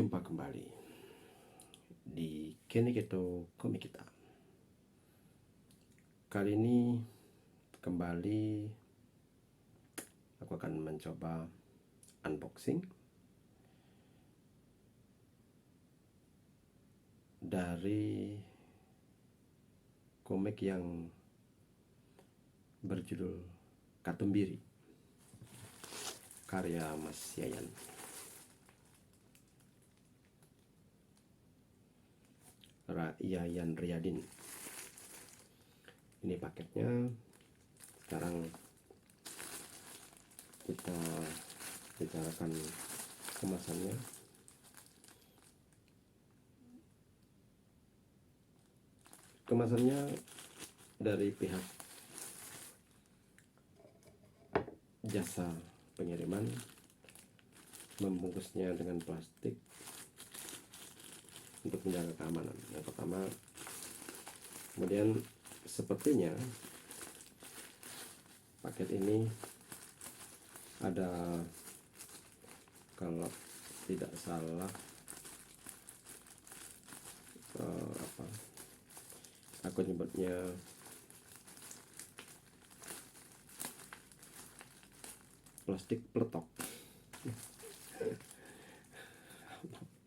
Berjumpa kembali di Keneketo Komik kita. Kali ini kembali aku akan mencoba unboxing dari komik yang berjudul Katumbiri karya Mas Yayan. Yayan Riyadin. Ini paketnya. Sekarang kita bicarakan kemasannya. Kemasannya dari pihak jasa pengiriman, membungkusnya dengan plastik untuk menjaga keamanan yang pertama. Kemudian sepertinya paket ini ada, kalau tidak salah, aku nyebutnya plastik peletok.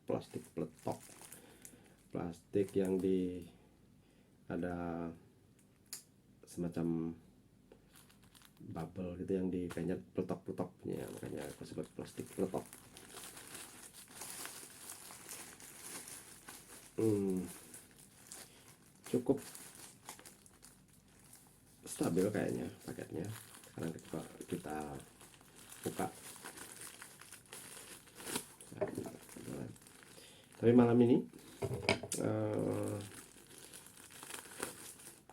Plastik peletok, plastik yang ada semacam bubble gitu yang kayaknya peletok-peletoknya, makanya aku sebut plastik peletok. Cukup stabil kayaknya paketnya. Sekarang kita buka. Tapi malam ini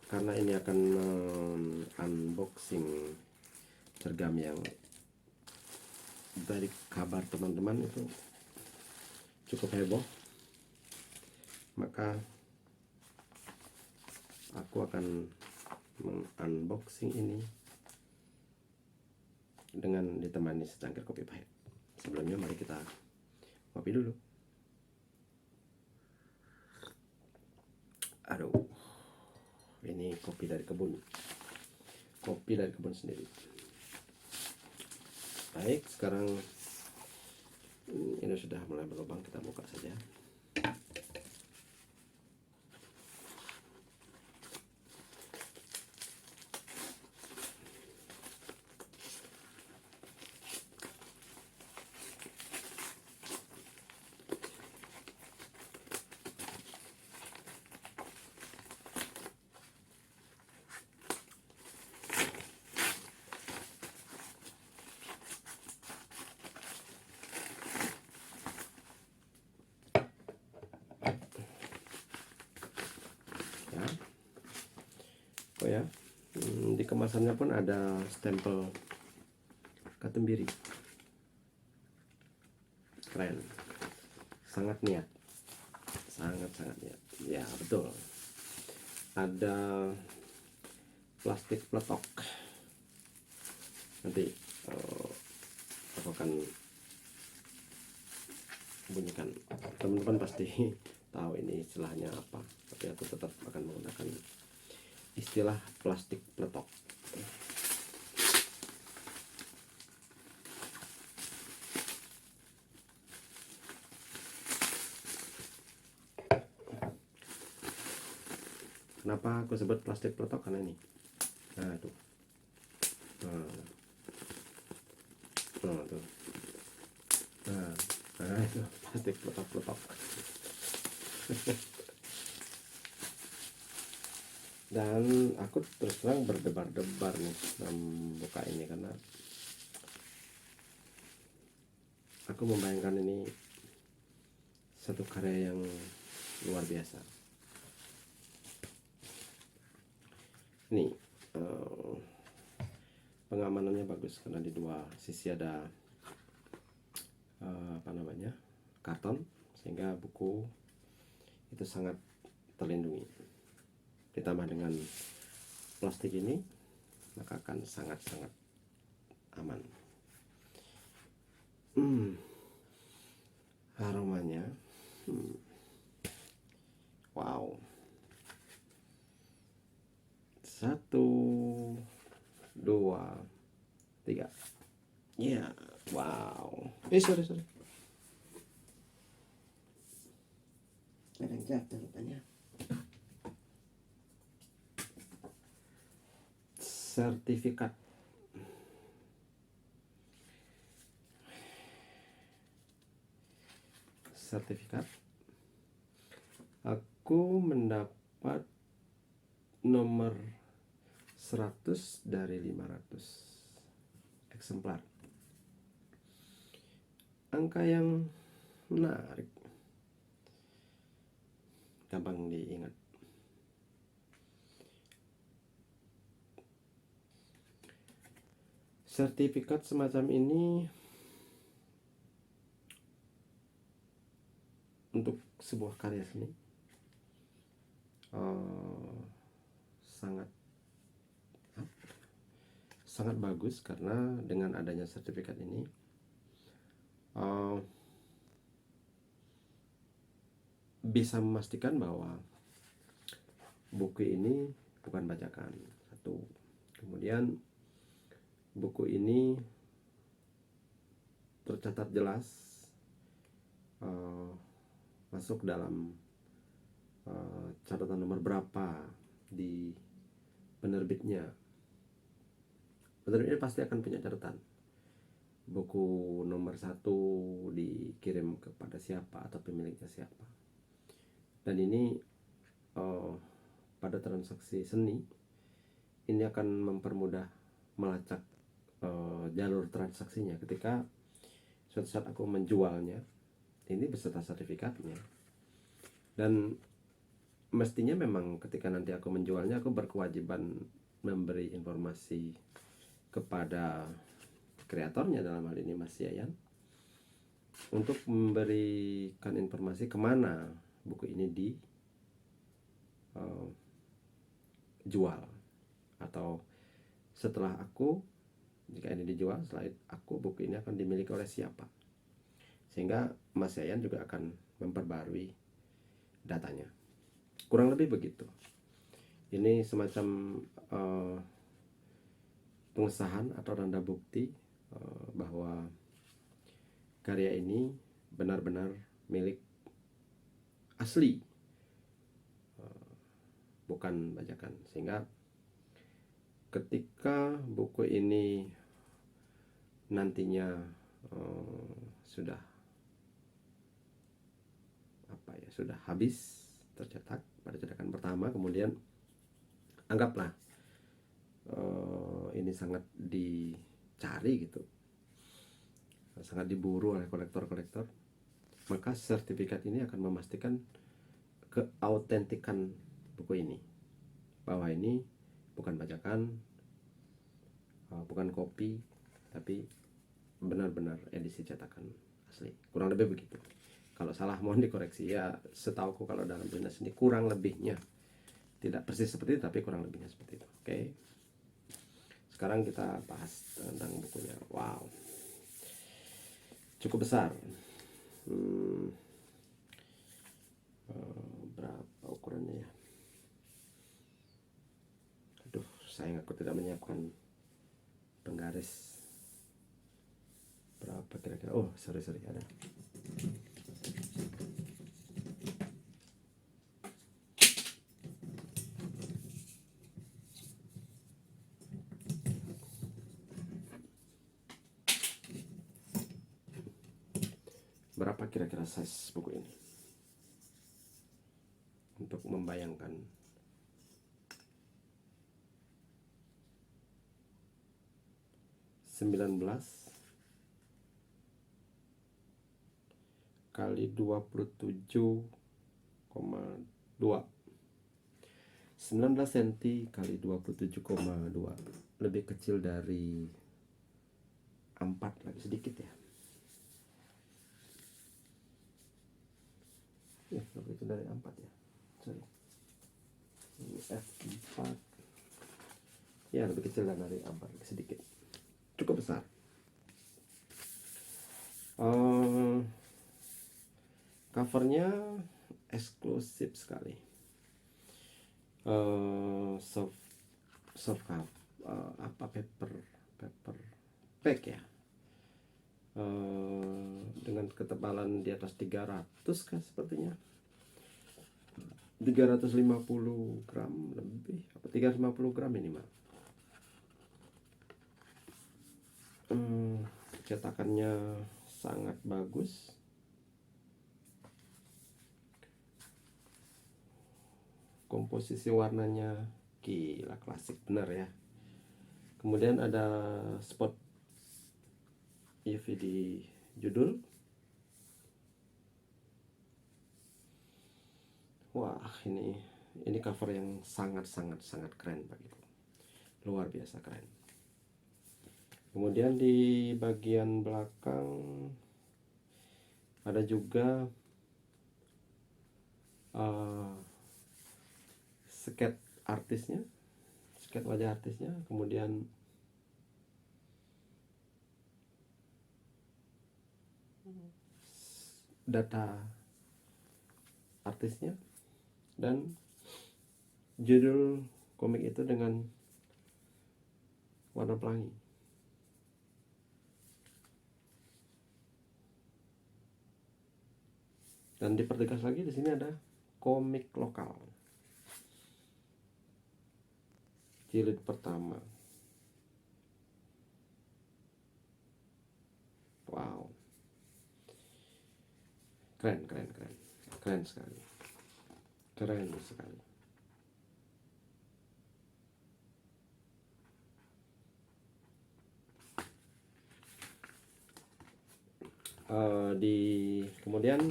karena ini akan unboxing cergam yang dari kabar teman-teman itu cukup heboh, maka aku akan unboxing ini dengan ditemani secangkir kopi pahit. Sebelumnya mari kita kopi dulu. Aduh, ini kopi dari kebun sendiri. Baik, sekarang ini sudah mulai berlubang, kita buka saja. Di kemasannya pun ada stempel Katumbiri. Keren, sangat niat, sangat niat. Ya betul, ada plastik peletok. Nanti aku akan bunyikan, teman-teman pasti tahu ini istilahnya apa, tapi aku tetap akan menggunakan istilah plastik peletok. Kenapa aku sebut plastik peletok? Karena ini, nah tuh, tuh, nah itu plastik peletok. Dan aku terus terang berdebar-debar nih membuka ini, karena aku membayangkan ini satu karya yang luar biasa. Ini pengamanannya bagus karena di dua sisi ada karton, sehingga buku itu sangat terlindungi. Ditambah dengan plastik ini, maka akan sangat aman. aromanya. Wow. 1, 2, 3. Ya, wow. Sorry. Ada yang jatuh rupanya. Sertifikat. Aku mendapat nomor 100 dari 500 eksemplar. Angka yang menarik, gampang diingat. Sertifikat semacam ini untuk sebuah karya seni sangat bagus, karena dengan adanya sertifikat ini bisa memastikan bahwa buku ini bukan bajakan. Satu. Kemudian buku ini tercatat jelas, masuk dalam catatan nomor berapa di penerbitnya. Penerbitnya pasti akan punya catatan, buku nomor 1 dikirim kepada siapa atau pemiliknya siapa. Dan ini pada transaksi seni ini akan mempermudah melacak jalur transaksinya ketika suatu saat aku menjualnya, ini beserta sertifikatnya. Dan mestinya memang ketika nanti aku menjualnya, aku berkewajiban memberi informasi kepada kreatornya, dalam hal ini Mas Yayan, untuk memberikan informasi kemana buku ini dijual, atau setelah aku, jika ini dijual, setelah aku, buku ini akan dimiliki oleh siapa, sehingga Mas Yayan juga akan memperbarui datanya. Kurang lebih begitu. Ini semacam pengesahan atau tanda bukti bahwa karya ini benar-benar milik asli, bukan bajakan. Sehingga ketika buku ini nantinya sudah habis tercetak pada cetakan pertama, kemudian anggaplah ini sangat dicari gitu, sangat diburu oleh kolektor-kolektor, maka sertifikat ini akan memastikan keautentikan buku ini, bahwa ini bukan bajakan, bukan kopi, tapi benar-benar edisi cetakan asli. Kurang lebih begitu. Kalau salah mohon dikoreksi ya. Setauku kalau dalam dunia seni kurang lebihnya, tidak persis seperti itu, tapi kurang lebihnya seperti itu. Oke. Sekarang kita bahas tentang bukunya. Wow, cukup besar. Berapa ukurannya ya? Aduh, sayang aku tidak menyiapkan penggaris. Berapa kira-kira? Oh, sorry, ada. Berapa kira-kira size buku ini? Untuk membayangkan. (19 kali 27,2) 19 cm kali 27,2, lebih kecil dari 4 lagi sedikit ya. Ya, lebih kecil dari 4 ya. Sorry. Ini F4. Ya, lebih kecil dari 4 sedikit. Cukup besar. covernya eksklusif sekali. Soft cover, paper pack ya, dengan ketebalan di atas 300 kan sepertinya, 350 gram lebih, apa 350 gram minimal. Cetakannya sangat bagus. Komposisi warnanya gila, klasik bener ya. Kemudian ada spot UV di judul. Wah, ini cover yang sangat keren begitu. Luar biasa keren. Kemudian di bagian belakang ada juga sket artisnya, sket wajah artisnya, kemudian data artisnya, dan judul komik itu dengan warna pelangi. Dan dipertegas lagi di sini ada komik lokal jilid pertama. Wow, keren sekali, keren sekali. Kemudian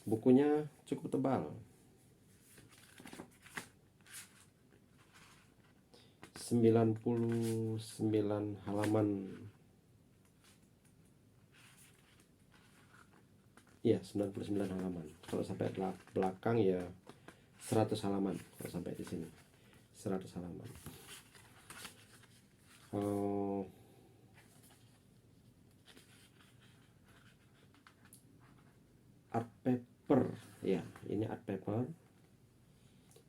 bukunya cukup tebal, 99 halaman. Iya, 99 halaman. Kalau sampai belakang ya 100 halaman. Kalau sampai di sini 100 halaman. Art paper ya, ini art paper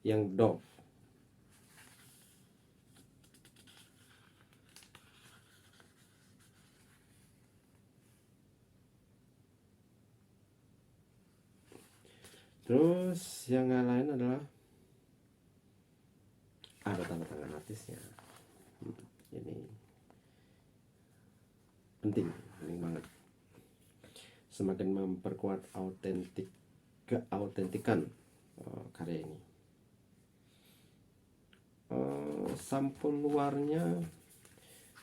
yang Dove. Terus yang lain adalah ada tanda tangan artisnya. Ini penting banget. Semakin memperkuat keautentikan karya ini. Sampul luarnya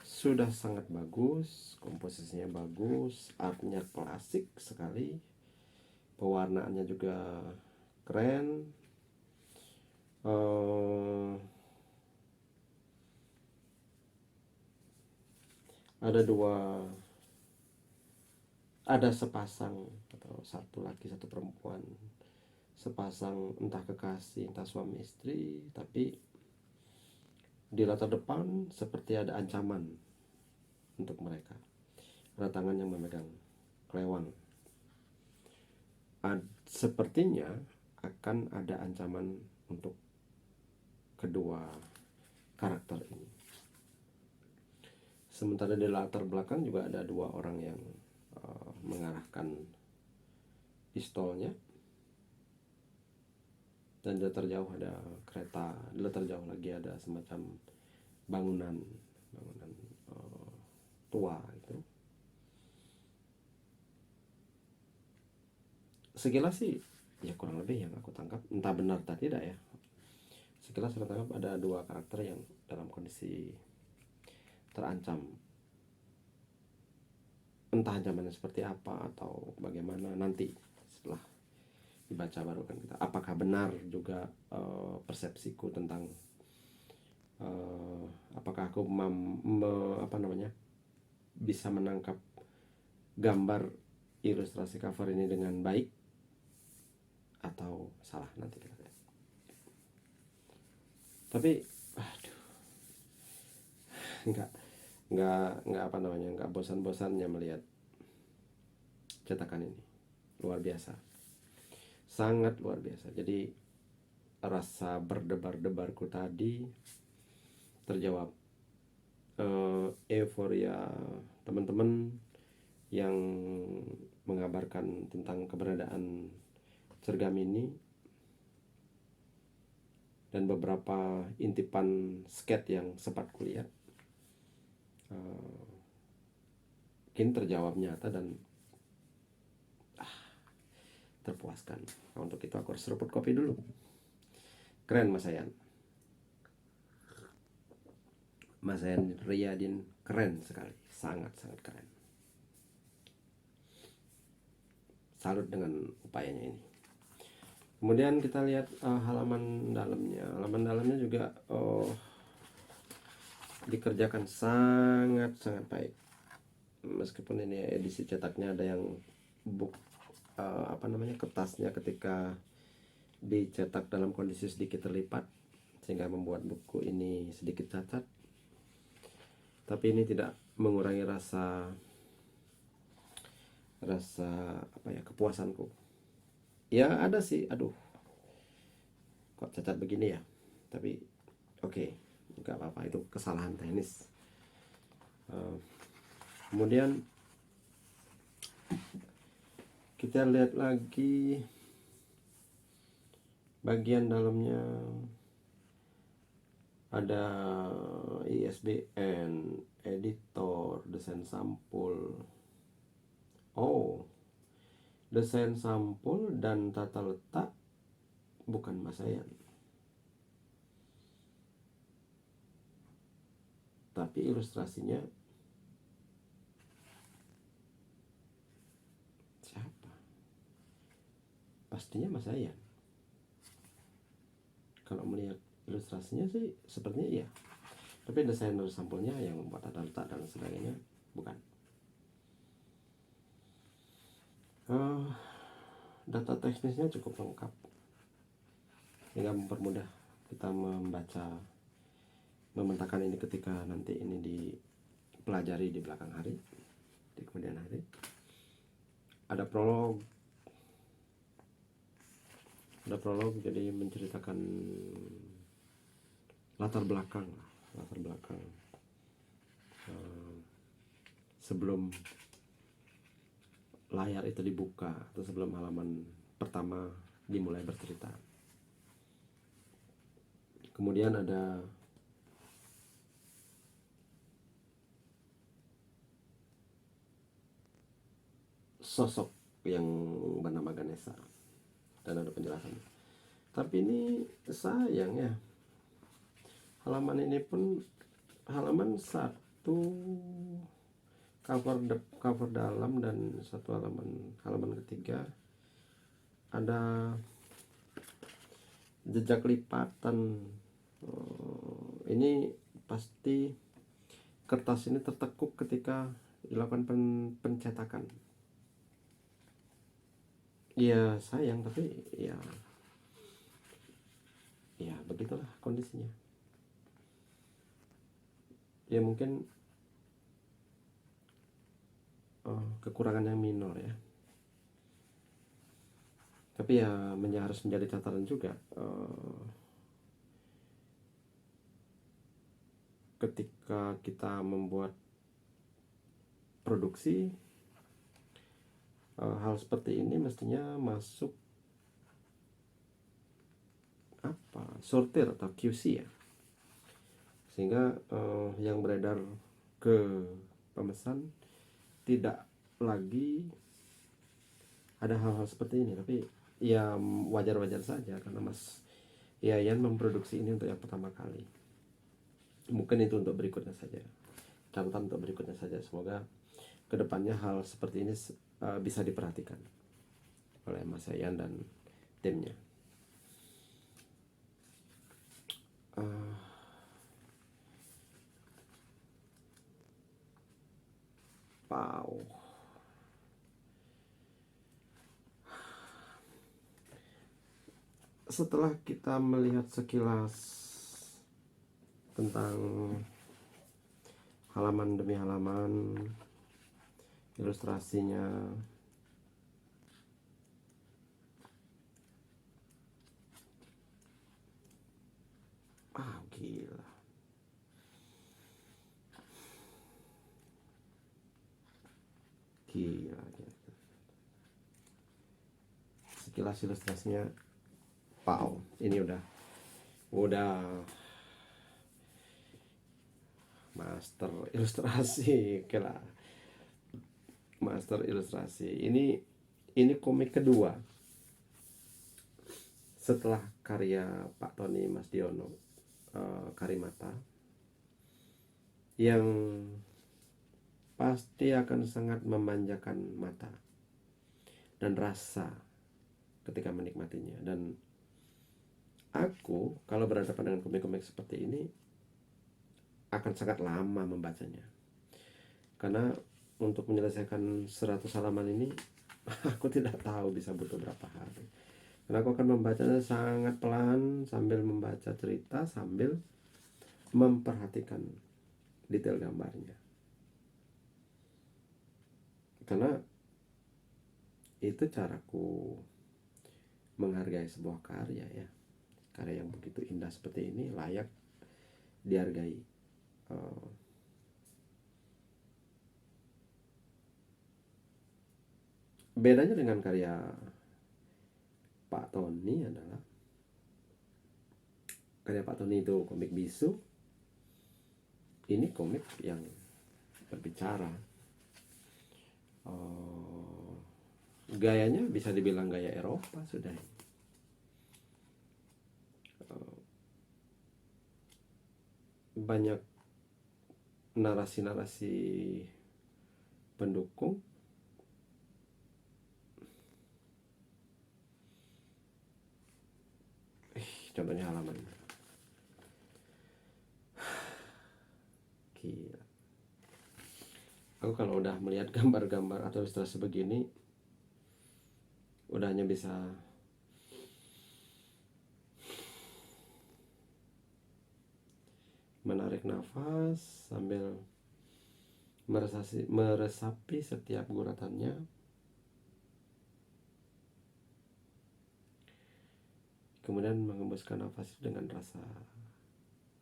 sudah sangat bagus, komposisinya bagus, artnya klasik sekali, pewarnaannya juga keren. Ada sepasang atau satu laki satu perempuan, sepasang entah kekasih entah suami istri, tapi di latar depan seperti ada ancaman untuk mereka. Ada tangan yang memegang kelewang. Sepertinya akan ada ancaman untuk kedua karakter ini. Sementara di latar belakang juga ada dua orang yang mengarahkan pistolnya, dan di latar jauh ada kereta, di latar jauh lagi ada semacam bangunan tua itu. Sekilas sih ya kurang lebih yang aku tangkap, entah benar atau tidak ya, sekilas saya tangkap ada dua karakter yang dalam kondisi terancam. Entah ancamannya seperti apa atau bagaimana, nanti setelah dibaca baru kan kita, apakah benar juga persepsiku tentang apakah aku bisa menangkap gambar ilustrasi cover ini dengan baik atau salah, nanti kita lihat. Tapi nggak bosan-bosannya melihat cetakan ini. luar biasa, sangat luar biasa. Jadi rasa berdebar-debarku tadi terjawab. Euforia teman-teman yang mengabarkan tentang keberadaan cergam ini dan beberapa intipan skate yang sempat kulihat mungkin terjawab nyata dan terpuaskan. Nah, untuk itu aku harus seruput kopi dulu. Keren Mas Ayan. Mas Ayan Riyadin keren sekali, sangat-sangat keren. Salut dengan upayanya ini. Kemudian kita lihat halaman dalamnya. Halaman dalamnya juga dikerjakan sangat-sangat baik. Meskipun ini edisi cetaknya ada yang kertasnya ketika dicetak dalam kondisi sedikit terlipat sehingga membuat buku ini sedikit cacat. Tapi ini tidak mengurangi rasa kepuasanku. Ya ada sih, aduh kok cacat begini ya, tapi oke, nggak apa-apa, itu kesalahan teknis. Kemudian kita lihat lagi bagian dalamnya. Ada ISBN, editor, desain sampul. Desain sampul dan tata letak bukan Mas Ayan, tapi ilustrasinya siapa? Pastinya Mas Ayan. Kalau melihat ilustrasinya sih sepertinya iya, tapi desainer sampulnya yang membuat tata letak dan sebagainya bukan. Data teknisnya cukup lengkap sehingga mempermudah kita memetakan ini ketika nanti ini dipelajari di belakang hari, di kemudian hari. Ada prolog, jadi menceritakan latar belakang sebelum layar itu dibuka atau sebelum halaman pertama dimulai bercerita. Kemudian ada sosok yang bernama Ganesha dan ada penjelasannya. Tapi ini sayang ya, halaman ini pun halaman satu cover dalam dan satu halaman ketiga ada jejak lipatan. Ini pasti kertas ini tertekuk ketika dilakukan pencetakan. Ya sayang, tapi ya begitulah kondisinya. Ya mungkin kekurangan yang minor ya, tapi ya harus menjadi catatan juga ketika kita membuat produksi, hal seperti ini mestinya masuk sortir atau QC ya, sehingga yang beredar ke pemesan tidak lagi ada hal-hal seperti ini. Tapi ya wajar-wajar saja karena Mas Yayan memproduksi ini untuk yang pertama kali. Mungkin itu untuk berikutnya saja, catatan untuk berikutnya saja. Semoga kedepannya hal seperti ini bisa diperhatikan oleh Mas Yayan dan timnya. Setelah kita melihat sekilas tentang halaman demi halaman, ilustrasinya, Gila. Gila, gila. Sekilas ilustrasinya, wow, ini udah master ilustrasi. Oke lah, master ilustrasi. Ini komik kedua setelah karya Pak Tony Masdiono, Karimata, yang pasti akan sangat memanjakan mata dan rasa ketika menikmatinya. Dan aku kalau berhadapan dengan komik-komik seperti ini akan sangat lama membacanya, karena untuk menyelesaikan 100 halaman ini aku tidak tahu bisa butuh berapa hari, karena aku akan membacanya sangat pelan sambil membaca cerita, sambil memperhatikan detail gambarnya, karena itu caraku menghargai sebuah karya ya. Karya yang begitu indah seperti ini layak dihargai. Bedanya dengan karya Pak Tony adalah karya Pak Tony itu komik bisu, ini komik yang berbicara. Gayanya bisa dibilang gaya Eropa sudah. Banyak narasi-narasi pendukung. Contohnya halaman. Gila. Aku kalau udah melihat gambar-gambar atau ilustrasi begini, udah hanya bisa menarik nafas sambil meresapi setiap guratannya, kemudian mengembuskan nafas dengan rasa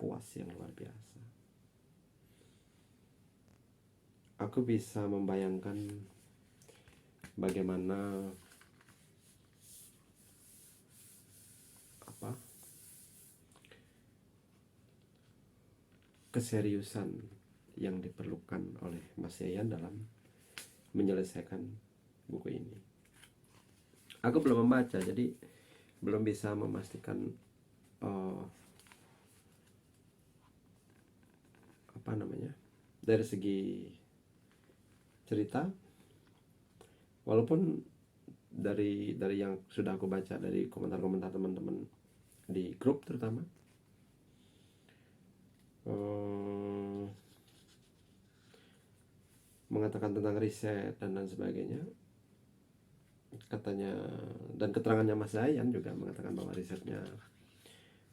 puas yang luar biasa. Aku bisa membayangkan bagaimana keseriusan yang diperlukan oleh Mas Yayan dalam menyelesaikan buku ini. Aku belum membaca, jadi belum bisa memastikan dari segi cerita. Walaupun dari yang sudah aku baca, dari komentar-komentar teman-teman di grup terutama, mengatakan tentang riset dan lain sebagainya, katanya, dan keterangannya Mas Yayan juga mengatakan bahwa risetnya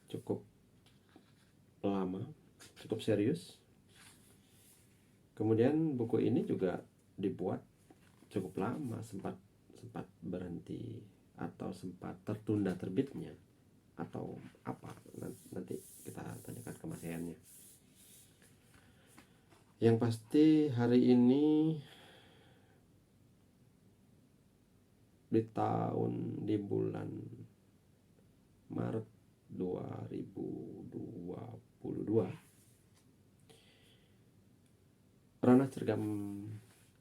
cukup lama, cukup serius. Kemudian buku ini juga dibuat cukup lama, sempat berhenti atau sempat tertunda terbitnya atau apa, nanti kita tanyakan ke Mas Yayannya. Yang pasti hari ini di bulan Maret 2022, Ranah Cergam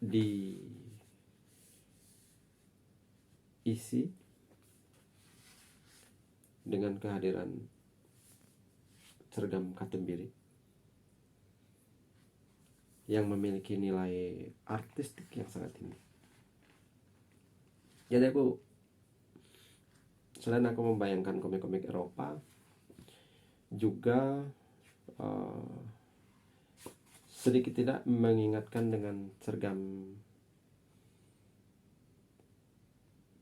diisi dengan kehadiran cergam Katumbiri yang memiliki nilai artistik yang sangat tinggi. Jadi selain aku membayangkan komik-komik Eropa, juga sedikit tidak mengingatkan dengan cergam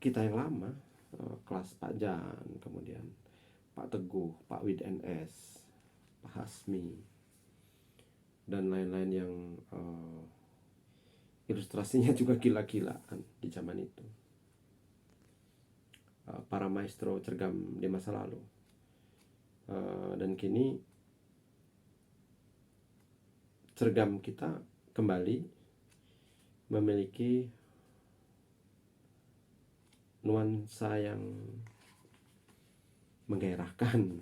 kita yang lama, kelas Pak Jan, kemudian Pak Teguh, Pak Wid NS, Pak Hasmi, dan lain-lain yang ilustrasinya juga gila-gilaan di zaman itu. Para maestro cergam di masa lalu. Dan kini cergam kita kembali memiliki nuansa yang menggairahkan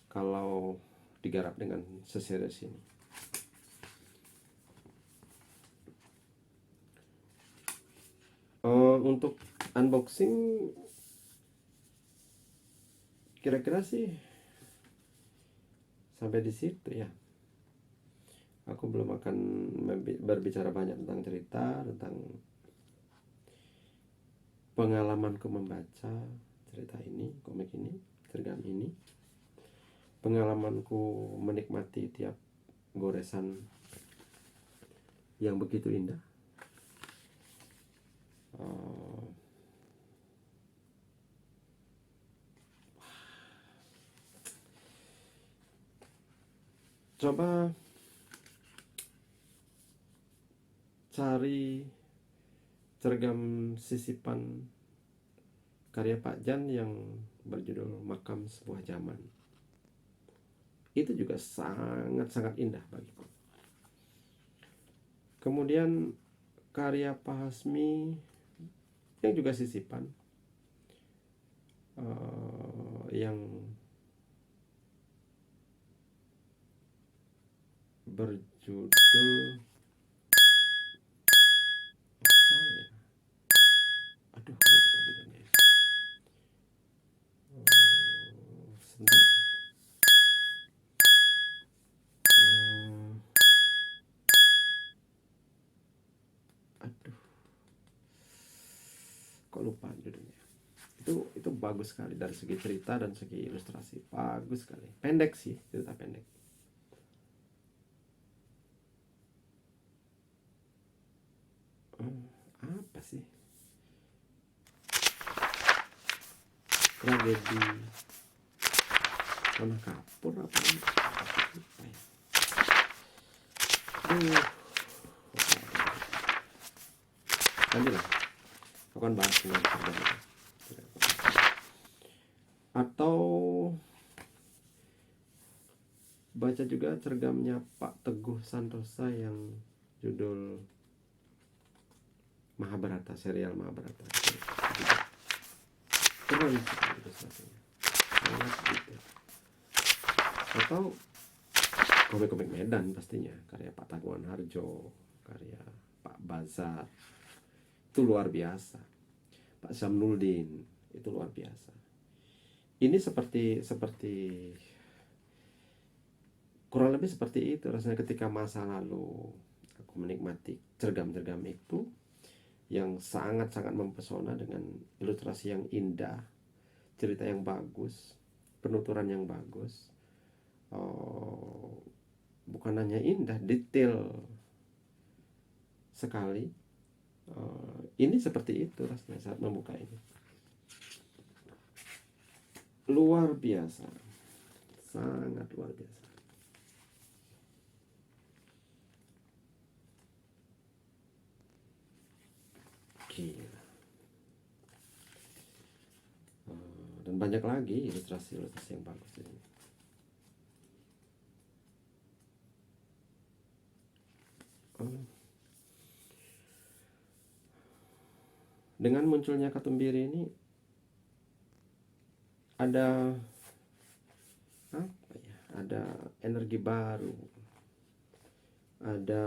kalau digarap dengan seserius ini. Untuk unboxing kira-kira sih sampai di situ ya. Aku belum akan berbicara banyak tentang cerita, tentang pengalamanku membaca cerita ini, komik ini, cergam ini, pengalamanku menikmati tiap goresan yang begitu indah. Coba cari cergam sisipan karya Pak Jan yang berjudul Makam Sebuah Zaman. Itu juga sangat-sangat indah bagiku. Kemudian karya Pak Hasmi yang juga sisipan, yang berjudul apa ya? Aduh, lupa judulnya. Sebentar. Aduh, kok lupa judulnya. Itu bagus sekali dari segi cerita dan segi ilustrasi, bagus sekali. Pendek sih, cerita pendek. Apa sih? Tragedi Tanah Kapur apa ini? Nanti lah, aku akan bahas dengan cergam itu. Atau baca juga cergamnya Pak Teguh Santosa yang judul Mahabharata, serial Mahabharata. Keren sekali ilustrasinya, sangat detail. Atau komik-komik Medan pastinya, karya Pak Taguan Harjo, karya Pak Bazar, itu luar biasa. Pak Samnuldin, itu luar biasa. Ini seperti kurang lebih seperti itu rasanya ketika masa lalu aku menikmati cergam-cergam itu yang sangat-sangat mempesona dengan ilustrasi yang indah, cerita yang bagus, penuturan yang bagus. Bukan hanya indah, detail sekali. Ini seperti itu rasanya saat membuka ini. Luar biasa, sangat luar biasa. Gila. Dan banyak lagi ilustrasi-ilustrasi yang bagus ini. Dengan munculnya Katumbiri ini ada apa ya? Ada energi baru, ada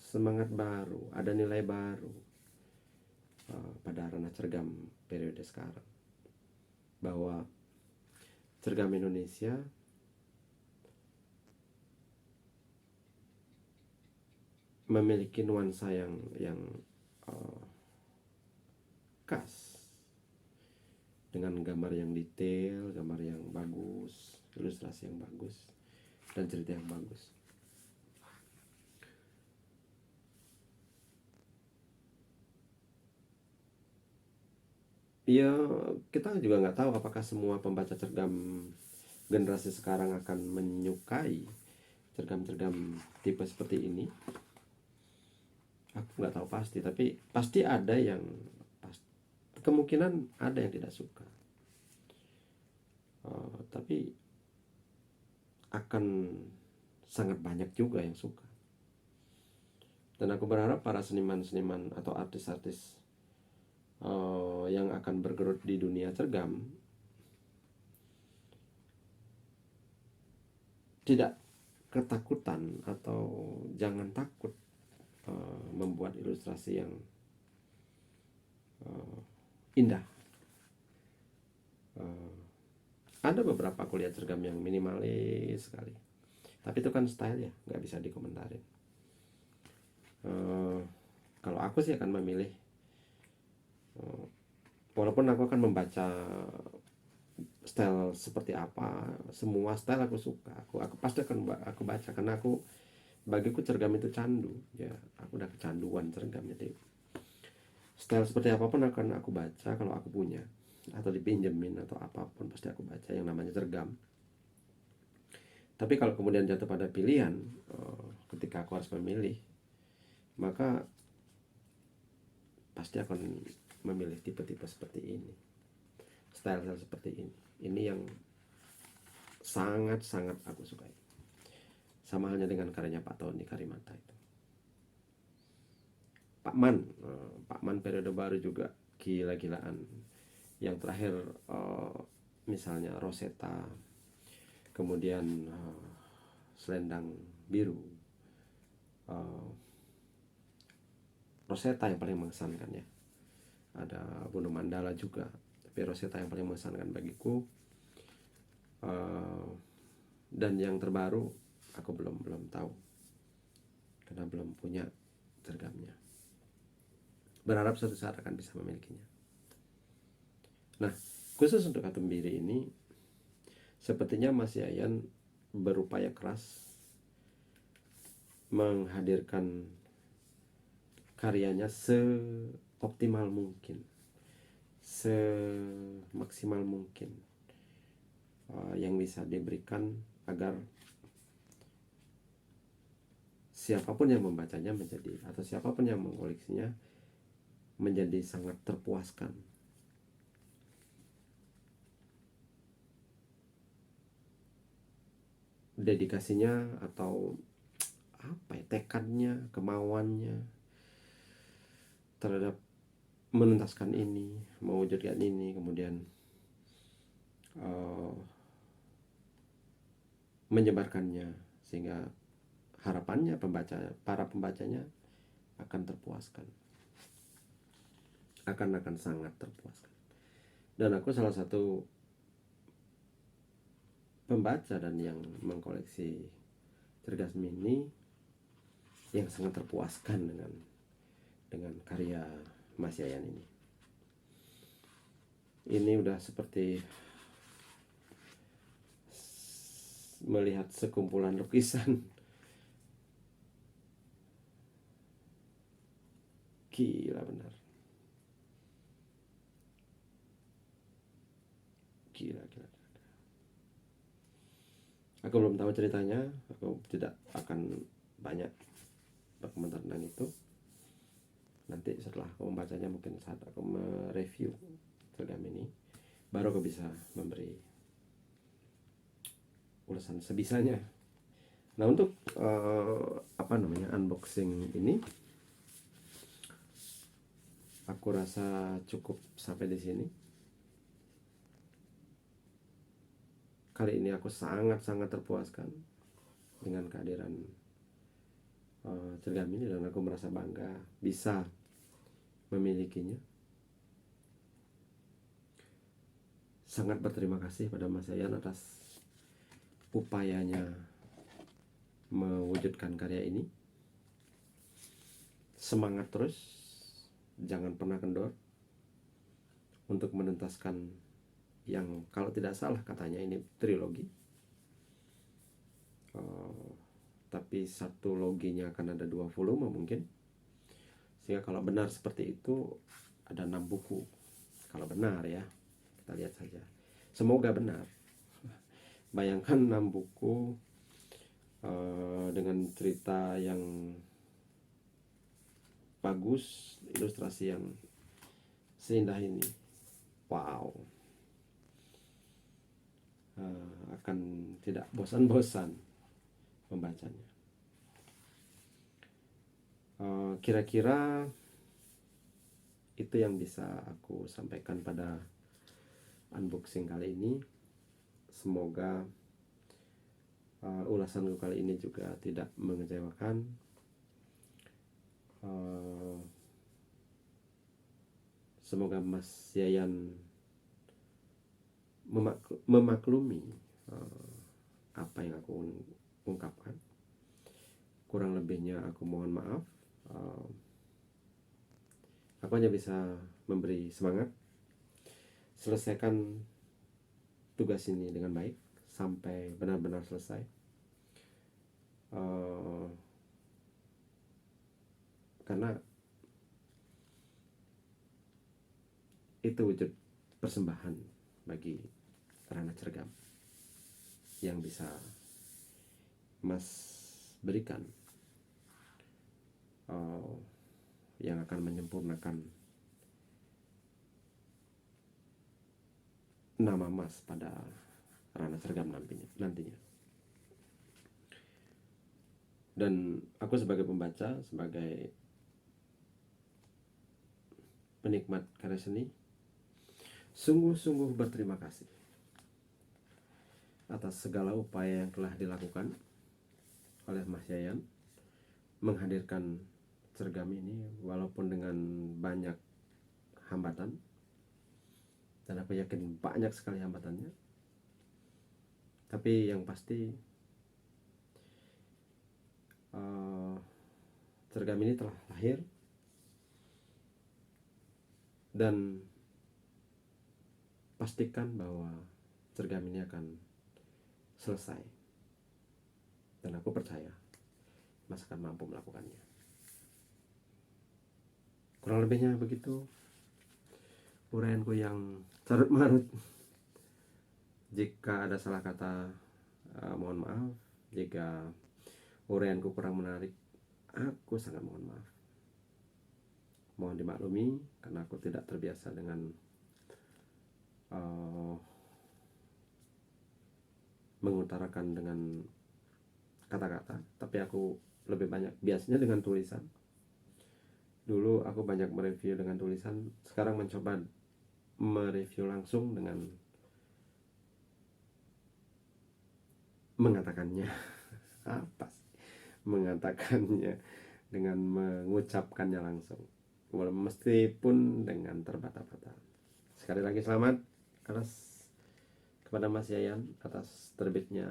semangat baru, ada nilai baru pada ranah cergam periode sekarang. Bahwa cergam Indonesia memiliki nuansa yang khas, dengan gambar yang detail, gambar yang bagus, ilustrasi yang bagus, dan cerita yang bagus. Ya, kita juga nggak tahu apakah semua pembaca cergam generasi sekarang akan menyukai cergam-cergam tipe seperti ini. Aku nggak tahu pasti, tapi pasti ada yang kemungkinan ada yang tidak suka. Tapi akan sangat banyak juga yang suka. Dan aku berharap para seniman-seniman atau artis-artis yang akan bergelut di dunia cergam tidak ketakutan atau jangan takut membuat ilustrasi yang indah. Ada beberapa aku lihat cergam yang minimalis sekali, tapi itu kan style ya, nggak bisa dikomentarin. Kalau aku sih akan memilih, walaupun aku akan membaca style seperti apa, semua style aku suka, aku pasti akan aku baca, karena bagiku cergam itu candu ya, aku udah kecanduan cergam. Jadi style seperti apapun akan aku baca kalau aku punya atau dipinjemin atau apapun, pasti aku baca yang namanya cergam. Tapi kalau kemudian jatuh pada pilihan, ketika aku harus memilih, maka pasti akan memilih tipe-tipe seperti ini, style seperti ini. Ini yang sangat-sangat aku sukai. Sama halnya dengan karyanya Pak Tony Karimata itu. Pak Man periode baru juga gila-gilaan. Yang terakhir misalnya Rosetta, kemudian Selendang Biru. Rosetta yang paling mengesankan ya. Ada Bunuh Mandala juga, tapi Rosetta yang paling mengesankan bagiku. Dan yang terbaru aku belum tahu, karena belum punya cergamnya. Berharap suatu saat akan bisa memilikinya. Nah, khusus untuk Atumbiri ini, sepertinya Mas Yayan berupaya keras menghadirkan karyanya seoptimal mungkin, semaksimal mungkin yang bisa diberikan, agar siapapun yang membacanya menjadi, atau siapapun yang mengoleksinya menjadi sangat terpuaskan. Dedikasinya atau tekadnya, kemauannya terhadap menuntaskan ini, mewujudkan ini, kemudian menyebarkannya, sehingga harapannya para pembacanya akan terpuaskan, akan sangat terpuaskan. Dan aku salah satu pembaca dan yang mengkoleksi cergas mini yang sangat terpuaskan dengan karya Mas Yayan ini. Ini udah seperti melihat sekumpulan lukisan. Gila benar. Gila. Aku belum tahu ceritanya, aku tidak akan banyak berkomentar tentang itu. Nanti setelah aku membacanya, mungkin saat aku mereview cergam ini, baru aku bisa memberi ulasan sebisanya. Nah, untuk unboxing ini, aku rasa cukup sampai di sini. Kali ini aku sangat-sangat terpuaskan dengan kehadiran cergam ini, dan aku merasa bangga bisa memilikinya. Sangat berterima kasih pada Mas Yayan atas upayanya mewujudkan karya ini. Semangat terus, jangan pernah kendor untuk menuntaskan yang kalau tidak salah katanya ini trilogi, tapi satu loginya akan ada 2 volume mungkin, sehingga kalau benar seperti itu ada 6 buku. Kalau benar ya, kita lihat saja, semoga benar. Bayangkan 6 buku dengan cerita yang bagus, ilustrasi yang seindah ini. Wow, akan tidak bosan-bosan membacanya. Kira-kira itu yang bisa aku sampaikan pada unboxing kali ini. Semoga ulasanku kali ini juga tidak mengecewakan. Semoga Mas Yayan memaklumi apa yang aku ungkapkan. Kurang lebihnya aku mohon maaf. Aku hanya bisa memberi semangat, selesaikan tugas ini dengan baik sampai benar-benar selesai. Karena itu wujud persembahan bagi Rana Cergam yang bisa Mas berikan, yang akan menyempurnakan nama Mas pada Rana Cergam nantinya. Dan aku sebagai pembaca, sebagai penikmat karya seni, sungguh-sungguh berterima kasih atas segala upaya yang telah dilakukan oleh Mas Yayan menghadirkan Cergam ini, walaupun dengan banyak hambatan, dan aku yakin banyak sekali hambatannya, tapi yang pasti Cergam ini telah lahir dan pastikan bahwa Cergam ini akan selesai, dan aku percaya Mas akan mampu melakukannya. Kurang lebihnya begitu uraianku yang carut marut. Jika ada salah kata, mohon maaf. Jika uraianku kurang menarik, aku sangat mohon maaf. Mohon dimaklumi karena aku tidak terbiasa dengan mengutarakan dengan kata-kata, tapi aku lebih banyak biasanya dengan tulisan. Dulu aku banyak mereview dengan tulisan, sekarang mencoba mereview langsung dengan mengatakannya. Apa sih? Mengatakannya dengan mengucapkannya langsung, meskipun dengan terbata-bata. Sekali lagi selamat kepada Mas Yayan atas terbitnya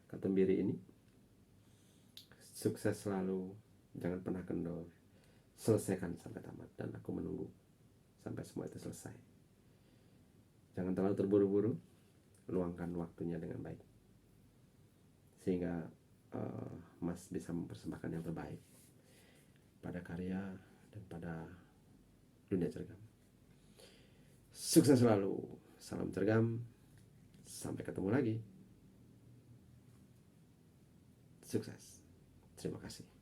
Katembiri ini. Sukses selalu, jangan pernah kendor, selesaikan sampai tamat, dan aku menunggu sampai semua itu selesai. Jangan terlalu terburu-buru, luangkan waktunya dengan baik sehingga Mas bisa mempersembahkan yang terbaik pada karya dan pada dunia Cergam. Sukses selalu, salam Cergam, sampai ketemu lagi. Sukses, terima kasih.